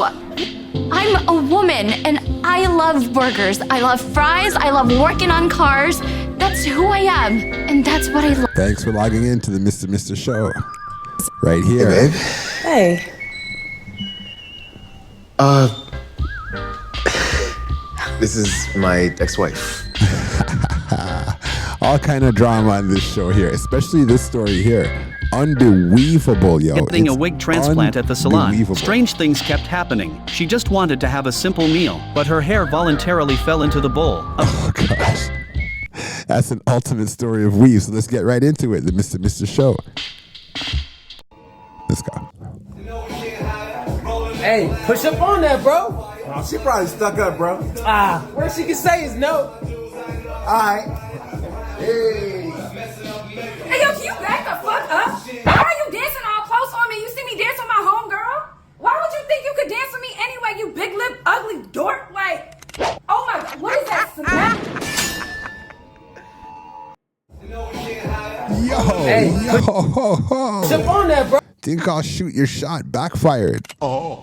I'm a woman and I love burgers. I love fries. I love working on cars. That's who I am. And that's what I love. Thanks for logging into the Mr. Show. Right here. Hey, babe. Hey. This is my ex-wife. All kind of drama on this show here, especially this story here. Unbelievable, yo. Getting a wig transplant at the salon. Unbelievable. Strange things kept happening. She just wanted to have a simple meal, but her hair voluntarily fell into the bowl. Oh, gosh. That's an ultimate story of weave. So let's get right into it. The Mr. Show. Let's go. Hey, push up on that, bro. Oh, she probably stuck up, bro. Worst she can say is no. Alright. Hey. Hey, yo, can you back the fuck up? Why are you dancing all close on me? You see me dance with my homegirl? Why would you think you could dance with me anyway, you big lip, ugly dork? Like, oh my God, what is that smell? Hey, Yo. push up on that, bro. Think I'll shoot your shot. Backfired. Oh,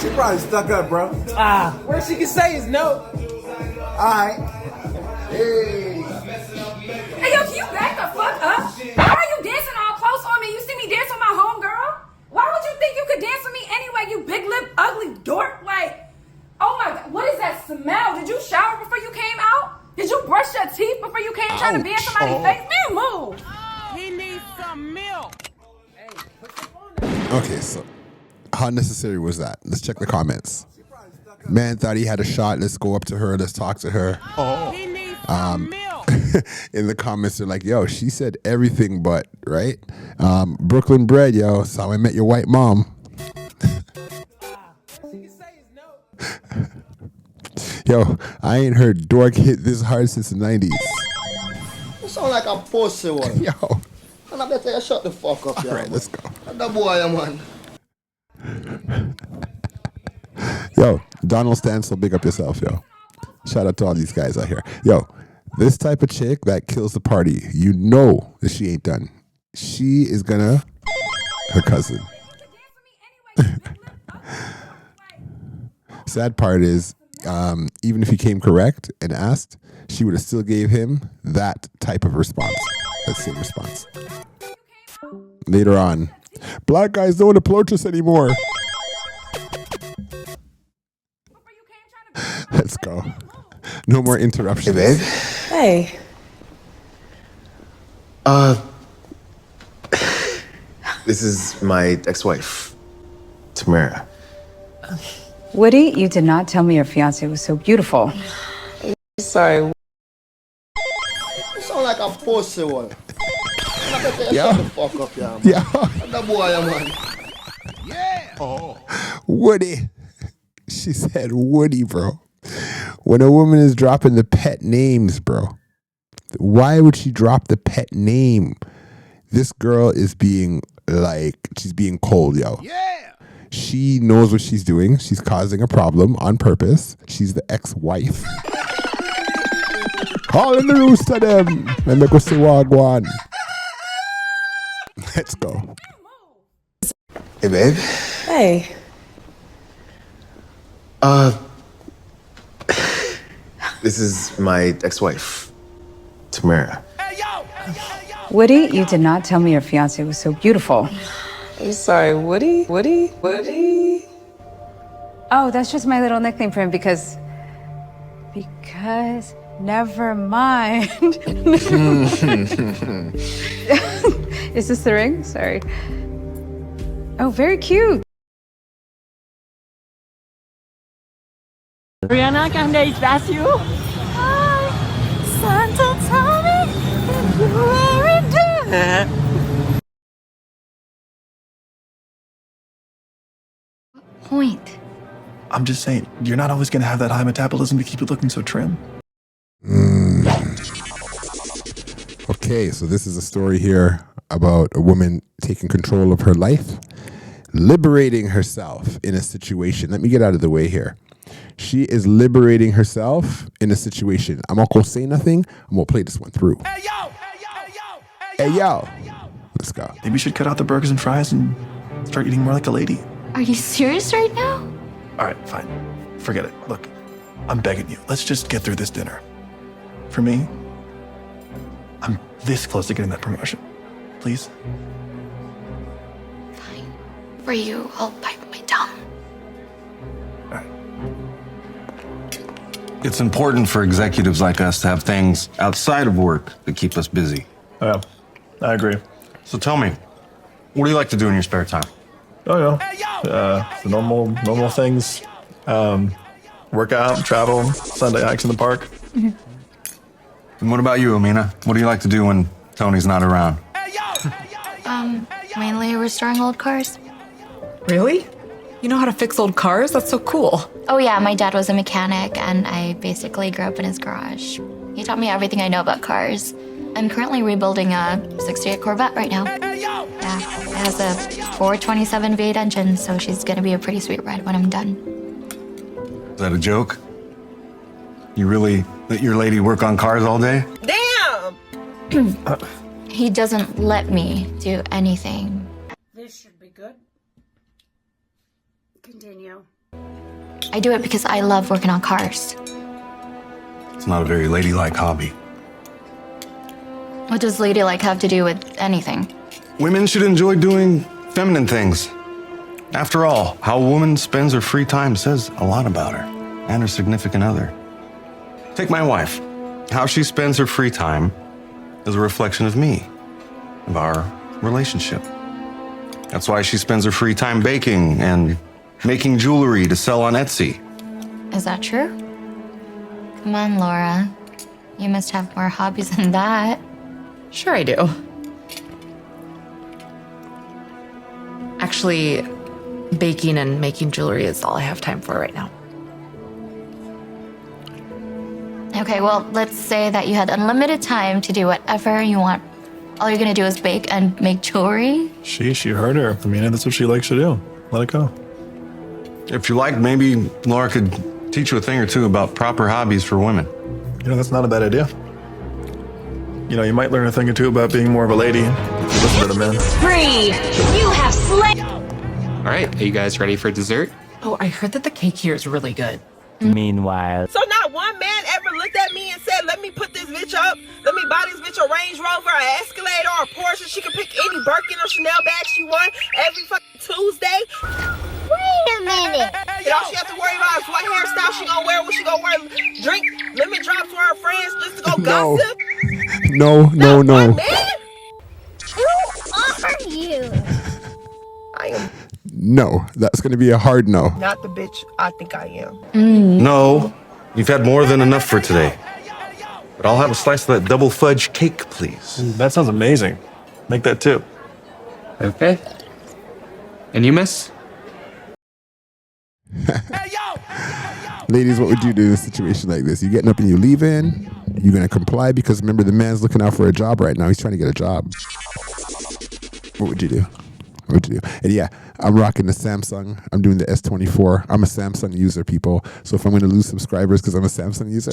she probably stuck up, bro. Worst she can say is no. Alright. Hey. Hey, yo, can you back the fuck up? Why are you dancing all close on me? You see me dance with my homegirl? Why would you think you could dance with me anyway, you big lip, ugly dork? Like, oh my God, what is that smell? Did you shower before you came out? Did you brush your teeth before you came trying to be in somebody's face? Man, move. He needs some milk. Okay, so how necessary was that? Let's check the comments. Man thought he had a shot. Let's go up to her. Let's talk to her. He needs some milk. In the comments, they're like, yo, she said everything but, right? Brooklyn bred, yo. That's how I met your white mom. She can say is no. Yo, I ain't heard dork hit this hard since the 90s. You sound like a pussy one. Yo. And I better you shut the fuck up, All right, let's go. The boy, man. Yo, Donald Stansel, big up yourself, yo. Shout out to all these guys out here. Yo, this type of chick that kills the party, you know that she ain't done. She is gonna, her cousin. Sad part is, even if he came correct and asked, she would have still gave him that type of response, that same response. Later on, black guys don't approach us anymore. Let's go. No more interruptions. Hey, babe. Hey. This is my ex-wife, Tamara. Woody, you did not tell me your fiance was so beautiful. Sorry. You sound like a pussy one. And I better you shut the fuck up, man. Yeah. The boy, man. Woody. She said Woody, bro. When a woman is dropping the pet names, bro, why would she drop the pet name? This girl is being she's being cold, yo. Yeah. She knows what she's doing. She's causing a problem on purpose. She's the ex-wife. Calling the rooster them. And they go say wagwan. Let's go. Hey, babe. Hey. This is my ex-wife, Tamara. Woody, you did not tell me your fiance was so beautiful. I'm sorry, Woody? Oh, that's just my little nickname for him because never mind. Is this the ring? Sorry. Oh, very cute. Rihanna, can I ask you? Santa told me you were dead. Point. I'm just saying, you're not always going to have that high metabolism to keep you looking so trim. Okay, so this is a story here about a woman taking control of her life, liberating herself in a situation. Let me get out of the way here. She is liberating herself in a situation. I'm not going to say nothing. I'm going to play this one through. Hey, yo! Hey, yo! Let's go. Maybe you should cut out the burgers and fries and start eating more like a lady. Are you serious right now? All right, fine. Forget it. Look, I'm begging you. Let's just get through this dinner. For me, I'm this close to getting that promotion. Please? Fine. For you, I'll bite my tongue. All right. It's important for executives like us to have things outside of work that keep us busy. Yeah, I agree. So tell me, what do you like to do in your spare time? Oh, yeah. The normal things. Work out, travel, Sunday hikes in the park. And what about you, Amina? What do you like to do when Tony's not around? Mainly restoring old cars. Really? You know how to fix old cars? That's so cool. Oh yeah, my dad was a mechanic and I basically grew up in his garage. He taught me everything I know about cars. I'm currently rebuilding a 68 Corvette right now. Yeah, it has a 427 V8 engine, so she's gonna be a pretty sweet ride when I'm done. Is that a joke? You really let your lady work on cars all day? Damn! He doesn't let me do anything. This should be good. Continue. I do it because I love working on cars. It's not a very ladylike hobby. What does ladylike have to do with anything? Women should enjoy doing feminine things. After all, how a woman spends her free time says a lot about her and her significant other. Take my wife. How she spends her free time is a reflection of me, of our relationship. That's why she spends her free time baking and making jewelry to sell on Etsy. Is that true? Come on, Laura. You must have more hobbies than that. Sure I do. Actually, baking and making jewelry is all I have time for right now. Okay, well, let's say that you had unlimited time to do whatever you want. All you're gonna do is bake and make jewelry? She heard her. I mean, that's what she likes to do. Let it go. If you like, maybe Laura could teach you a thing or two about proper hobbies for women. You know, that's not a bad idea. You know, you might learn a thing or two about being more of a lady if you listen to the men. Free! You have slayed! All right, are you guys ready for dessert? Oh, I heard that the cake here is really good. Meanwhile. So not one man ever looked at me and said, let me put this bitch up. Let me buy this bitch a Range Rover, an Escalade, or a Porsche. She can pick any Birkin or Chanel bag she wants every fucking Tuesday. Wait a minute. And all she has to worry about is what hairstyle she gonna wear, what she gonna wear, drink lemon drops with her friends just to go gossip. No. Man? Who are you? I am No, that's going to be a hard no. not the bitch I think I am. No, you've had more than enough for today. But I'll have a slice of that double fudge cake, please. That sounds amazing. Make that too. Okay. And you, miss? Ladies, what would you do in a situation like this? You getting up and you leaving? You going to comply? Because remember, the man's looking out for a job right now. He's trying to get a job. What would you do? What would you do? And yeah, I'm rocking the Samsung. I'm doing the S24. I'm a Samsung user, people. So if I'm going to lose subscribers because I'm a Samsung user.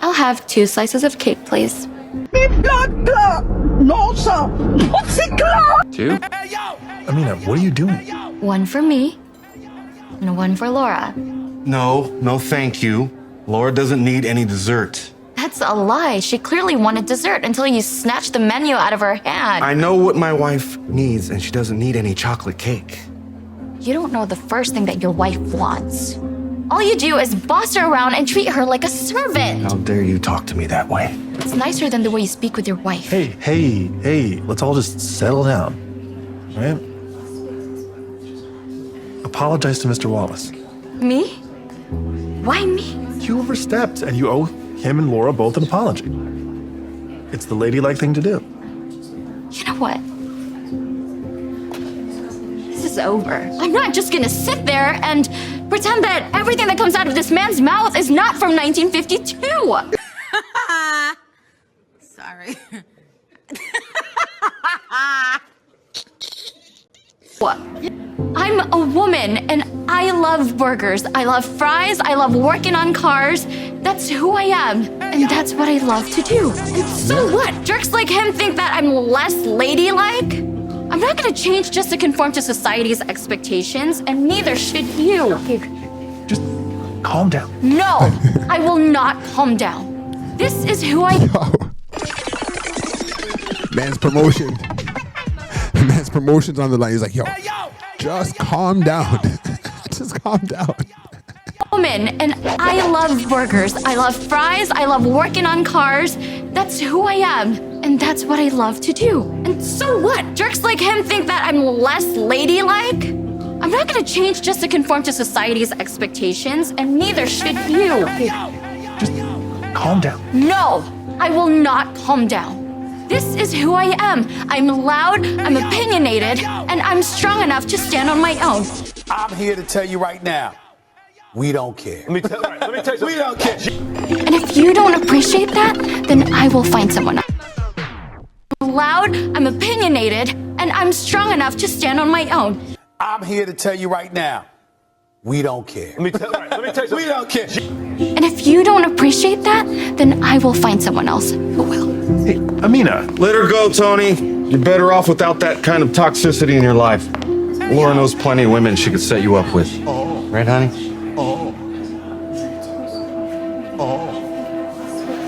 I'll have 2 slices of cake, please. 2? Amina, what are you doing? 1 for me, and 1 for Laura. No, thank you. Laura doesn't need any dessert. That's a lie. She clearly wanted dessert until you snatched the menu out of her hand. I know what my wife needs, and she doesn't need any chocolate cake. You don't know the first thing that your wife wants. All you do is boss her around and treat her like a servant. How dare you talk to me that way? It's nicer than the way you speak with your wife. Hey, let's all just settle down. Right? Apologize to Mr. Wallace. Me? Why me? You overstepped, and you owe him and Laura both an apology. It's the ladylike thing to do. You know what? This is over. I'm not just gonna sit there and pretend that everything that comes out of this man's mouth is not from 1952. Sorry. What? I'm a woman and I love burgers. I love fries. I love working on cars. That's who I am. And that's what I love to do. And so what? Jerks like him think that I'm less ladylike? I'm not gonna change just to conform to society's expectations, and neither should you. Just calm down. No, I will not calm down. This is who I... Man's promotion. Man's promotion's on the line. He's like, yo, just calm down. Just calm down. Woman, and I love burgers. I love fries. I love working on cars. That's who I am, and that's what I love to do. And so what? Jerks like him think that I'm less ladylike? I'm not gonna change just to conform to society's expectations, and neither should you. Just calm down. No, I will not calm down. This is who I am. I'm loud, I'm opinionated, and I'm strong enough to stand on my own. I'm here to tell you right now, we don't care. Let me tell you, we don't care. And if you don't appreciate that, then I will find someone else. I'm loud, I'm opinionated, and I'm strong enough to stand on my own. I'm here to tell you right now, we don't care. Let me tell you, we don't care. And if you don't appreciate that, then I will find someone else who will. Hey, Amina. Let her go, Tony. You're better off without that kind of toxicity in your life. Laura knows plenty of women she could set you up with. Right, honey?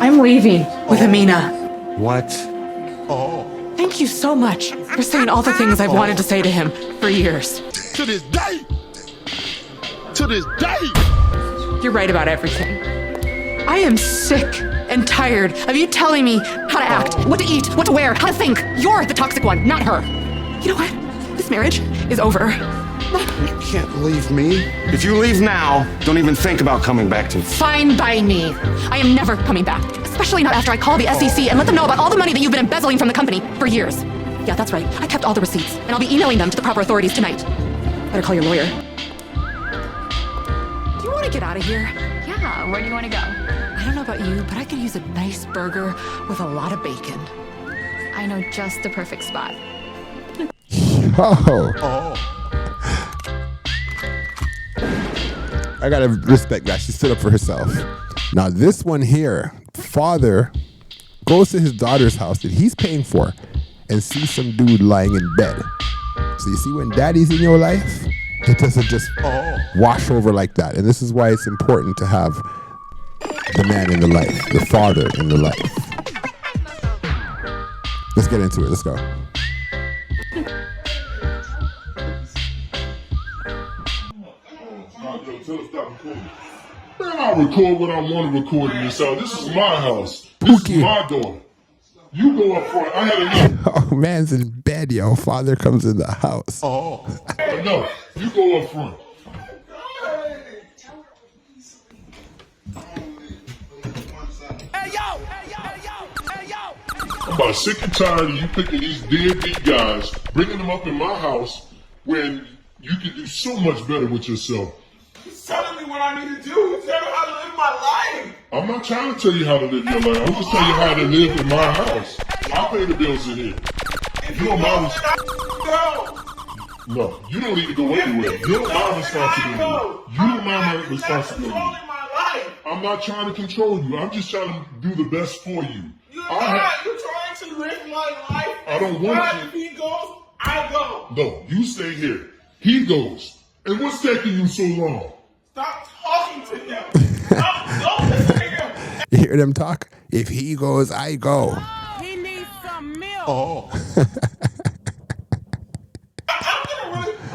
I'm leaving with Amina. What? Thank you so much for saying all the things I've wanted to say to him for years. To this day. To this day. You're right about everything. I am sick and tired of you telling me how to act, what to eat, what to wear, how to think. You're the toxic one, not her. You know what? This marriage is over. You can't leave me. If you leave now, don't even think about coming back to me. Fine by me. I am never coming back, especially not after I call the SEC and let them know about all the money that you've been embezzling from the company for years. Yeah, that's right. I kept all the receipts, and I'll be emailing them to the proper authorities tonight. Better call your lawyer. Do you want to get out of here? Yeah, where do you want to go? I don't know about you, but I could use a nice burger with a lot of bacon. I know just the perfect spot. I gotta respect that. She stood up for herself. Now this one here, father goes to his daughter's house that he's paying for and sees some dude lying in bed. So you see, when daddy's in your life, it doesn't just wash over like that. And this is why it's important to have the man in the life, the father in the life. Let's get into it. Let's go. Man, I'll record what I want to record in this house. This is my house. This is my daughter. You go up front. I had enough. Oh, man's in bed, yo. Father comes in the house. Enough. You go up front. I'm about sick and tired of you picking these deadbeat guys, bringing them up in my house when you can do so much better with yourself. He's telling me what I need to do. He's telling me how to live my life. I'm not trying to tell you how to live your life. I'm just telling you how to live in my house. I pay the bills in here. You don't mind. No, you don't need to go anywhere. You're my responsibility. You don't mind my responsibility. I'm not trying to control you. I'm just trying to do the best for you. You're trying to live my life. I don't want If he goes, I go. No, you stay here. He goes. And what's taking you so long? Stop talking to him. Don't listen to him. You hear them talk? If he goes, I go. He needs some milk.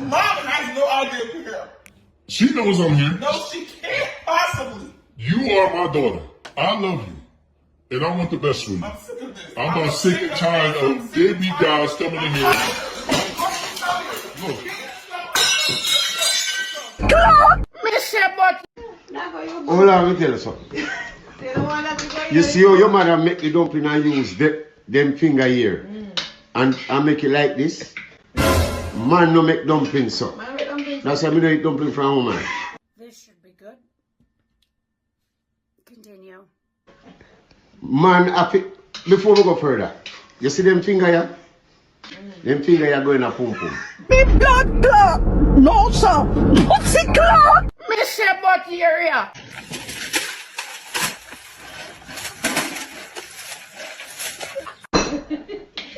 Mom has no idea who him. She knows I'm here. No, she can't possibly. You are my daughter. I love you. And I want the best for you. I'm sick of this. I'm about sick and tired of deadbeat guys coming in here. Hold on, let me tell you something. You see how your mother make the dumpling and use them finger here. And I make it like this. Man no make dumpling so. That's why I don't eat dumpling from woman. This should be good. Continue. Man, before we go further, you see them finger here? Them finger here going a pum pum. Me blood clot. No, sir. Pussy clot. Me say about the area.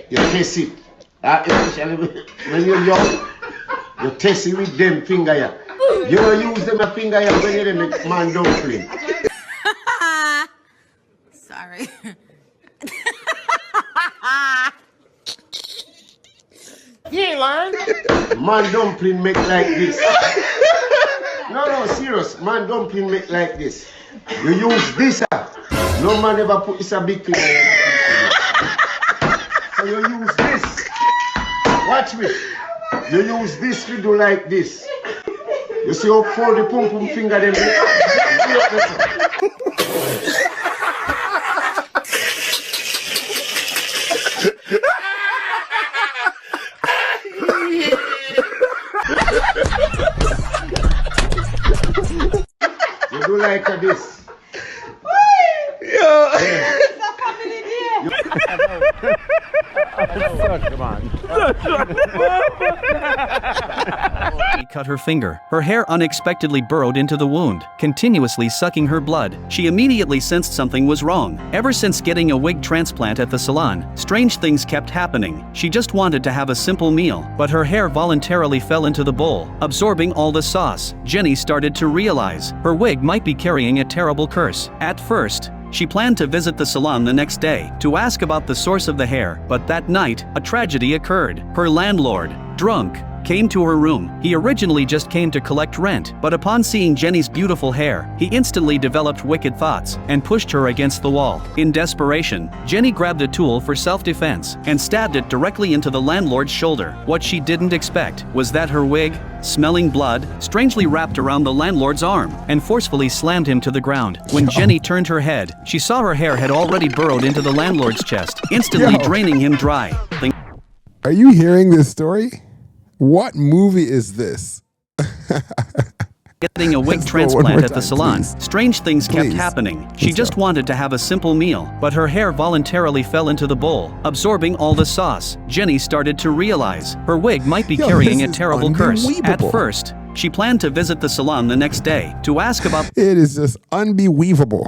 You taste it. Especially when you're young, you test it with them finger here. You don't use them a finger here when you're the man dumpling. Sorry. You ain't lying. Man dumpling make like this. No, serious. Man dumpling make like this. You use this. No man ever put this a big finger here. So you use this. Watch me. You use this to do like this. You see how far the pum pum finger them. You do like this. Yo. He cut her finger. Her hair unexpectedly burrowed into the wound, continuously sucking her blood. She immediately sensed something was wrong. Ever since getting a wig transplant at the salon, strange things kept happening. She just wanted to have a simple meal, but her hair voluntarily fell into the bowl, absorbing all the sauce. Jenny started to realize her wig might be carrying a terrible curse. At first, she planned to visit the salon the next day to ask about the source of the hair, but that night, a tragedy occurred. Her landlord, drunk, came to her room. He originally just came to collect rent, but upon seeing Jenny's beautiful hair, he instantly developed wicked thoughts and pushed her against the wall. In desperation, Jenny grabbed a tool for self-defense and stabbed it directly into the landlord's shoulder. What she didn't expect was that her wig, smelling blood, strangely wrapped around the landlord's arm and forcefully slammed him to the ground. When Jenny turned her head, she saw her hair had already burrowed into the landlord's chest, instantly draining him dry. Are you hearing this story? What movie is this? Getting a wig transplant at the salon, strange things kept happening. She just wanted to have a simple meal, but her hair voluntarily fell into the bowl, absorbing all the sauce. Jenny started to realize her wig might be carrying a terrible curse. At first, she planned to visit the salon the next day to ask about it is just unbelievable.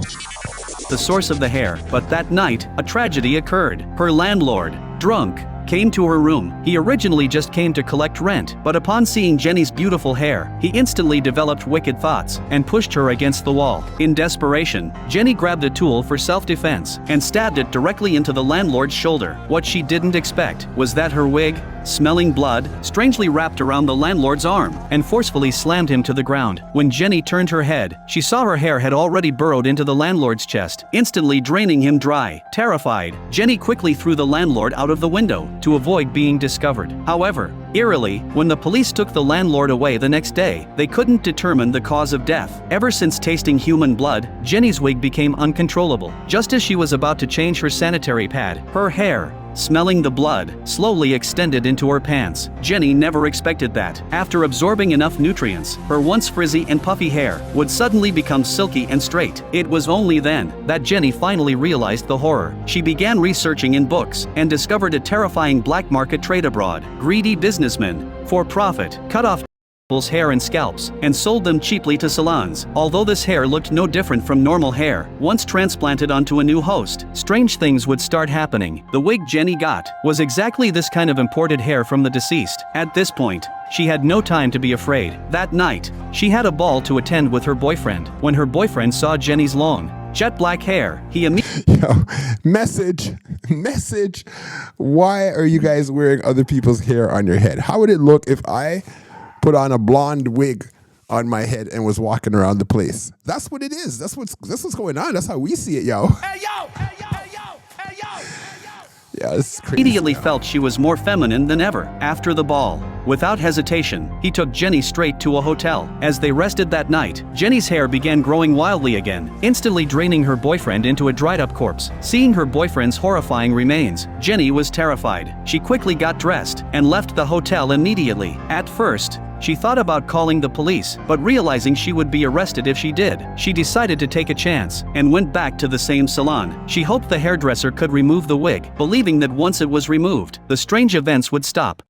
The source of the hair, but that night, a tragedy occurred. Her landlord, drunk, came to her room. He originally just came to collect rent, but upon seeing Jenny's beautiful hair, he instantly developed wicked thoughts and pushed her against the wall. In desperation, Jenny grabbed a tool for self-defense and stabbed it directly into the landlord's shoulder. What she didn't expect was that her wig, smelling blood, strangely wrapped around the landlord's arm and forcefully slammed him to the ground. When Jenny turned her head, she saw her hair had already burrowed into the landlord's chest, instantly draining him dry. Terrified, Jenny quickly threw the landlord out of the window to avoid being discovered. However, eerily, when the police took the landlord away the next day, they couldn't determine the cause of death. Ever since tasting human blood, Jenny's wig became uncontrollable. Just as she was about to change her sanitary pad, her hair, smelling the blood, slowly extended into her pants. Jenny never expected that. After absorbing enough nutrients, her once frizzy and puffy hair would suddenly become silky and straight. It was only then that Jenny finally realized the horror. She began researching in books and discovered a terrifying black market trade abroad. Greedy businessmen, for profit, cut off people's hair and scalps and sold them cheaply to salons. Although this hair looked no different from normal hair, once transplanted onto a new host, strange things would start happening. The wig Jenny got was exactly this kind of imported hair from the deceased. At this point, she had no time to be afraid. That night, she had a ball to attend with her boyfriend. When her boyfriend saw Jenny's long, jet black hair, he immediately Message. Why are you guys wearing other people's hair on your head? How would it look if I put on a blonde wig on my head and was walking around the place? That's what it is. That's what's going on. That's how we see it, yo. Yeah, it's crazy. Immediately felt she was more feminine than ever. After the ball, without hesitation, he took Jenny straight to a hotel. As they rested that night, Jenny's hair began growing wildly again, instantly draining her boyfriend into a dried-up corpse. Seeing her boyfriend's horrifying remains, Jenny was terrified. She quickly got dressed and left the hotel immediately. At first, she thought about calling the police, but realizing she would be arrested if she did, she decided to take a chance and went back to the same salon. She hoped the hairdresser could remove the wig, believing that once it was removed, the strange events would stop.